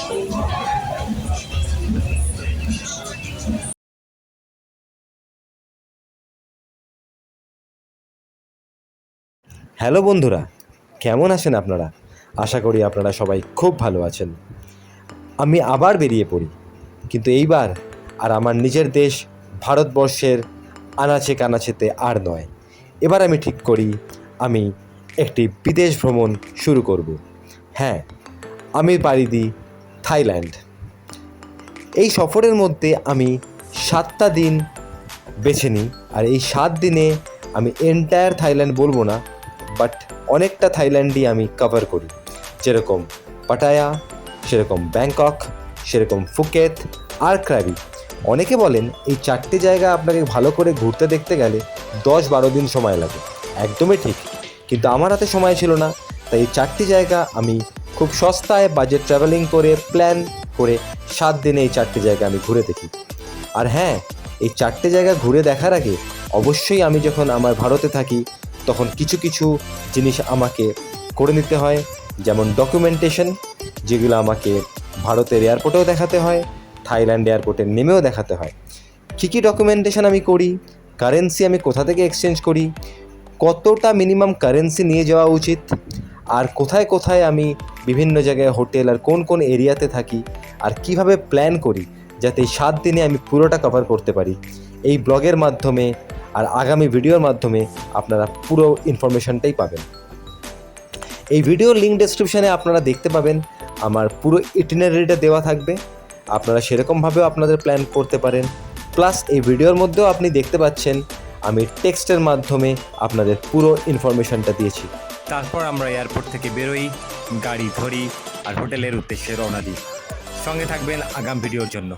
Hello বন্ধুরা, কেমন আছেন আপনারা? আশা করি আপনারা সবাই খুব ভালো আছেন। আমি আবার বেরিয়ে পড়ি, কিন্তু এইবার আর আমার নিজের দেশ ভারতবর্ষের আনাচে কানাচেতে আর নয়। এবার আমি ঠিক করি আমি একটি বিদেশ ভ্রমণ শুরু করব। হ্যাঁ, আমি পাড়ি দিই থাইল্যান্ড। এই সফরের মধ্যে আমি 7টা দিন বেছে নিই, আর এই 7 দিনে আমি এন্টায়ার থাইল্যান্ড বলবো না, বাট অনেকটা থাইল্যান্ডই আমি কভার করি। যেরকম পাটায়া, সেরকম ব্যাংকক, সেরকম ফুকেত আর ক্রাবি। অনেকে বলেন এই 4টে জায়গা আপনাকে ভালো করে ঘুরতে দেখতে গেলে 10-12 দিন সময় লাগে। একদমই ঠিক, কিন্তু আমার হাতে সময় ছিল না, তাই এই 4টি জায়গা আমি খুব সস্তায় বাজেট ট্রাভেলিং করে প্ল্যান করে 7 দিনে এই 4টে জায়গা আমি ঘুরে দেখি। আর হ্যাঁ, এই 4টে জায়গা ঘুরে দেখার আগে অবশ্যই আমি যখন আমার ভারতে থাকি তখন কিছু কিছু জিনিস আমাকে করে নিতে হয়, যেমন ডকুমেন্টেশন, যেগুলো আমাকে ভারতের এয়ারপোর্টেও দেখাতে হয়, থাইল্যান্ড এয়ারপোর্টে নেমেও দেখাতে হয়। কী কী ডকুমেন্টেশন আমি করি, কারেন্সি আমি কোথা থেকে এক্সচেঞ্জ করি, কতটা মিনিমাম কারেন্সি নিয়ে যাওয়া উচিত, আর কোথায় কোথায় আমি বিভিন্ন জায়গায় হোটেল আর কোন কোন এরিয়াতে থাকি, আর কিভাবে প্ল্যান করি যাতে এই 7 দিনে আমি পুরোটা কভার করতে পারি, এই ব্লগের মাধ্যমে আর আগামী ভিডিওর মাধ্যমে আপনারা পুরো ইনফরমেশনটাই পাবেন। এই ভিডিওর লিঙ্ক ডেসক্রিপশানে আপনারা দেখতে পাবেন, আমার পুরো ইটিনারিটা দেওয়া থাকবে। আপনারা সেরকমভাবেও আপনাদের প্ল্যান করতে পারেন। প্লাস এই ভিডিওর মধ্যেও আপনি দেখতে পাচ্ছেন আমি টেক্সটের মাধ্যমে আপনাদের পুরো ইনফরমেশনটা দিয়েছি। তারপর আমরা এয়ারপোর্ট থেকে বেরোই, গাড়ি ধরি আর হোটেলের উদ্দেশ্যে রওনা দিই। সঙ্গে থাকবেন আগাম ভিডিওর জন্য।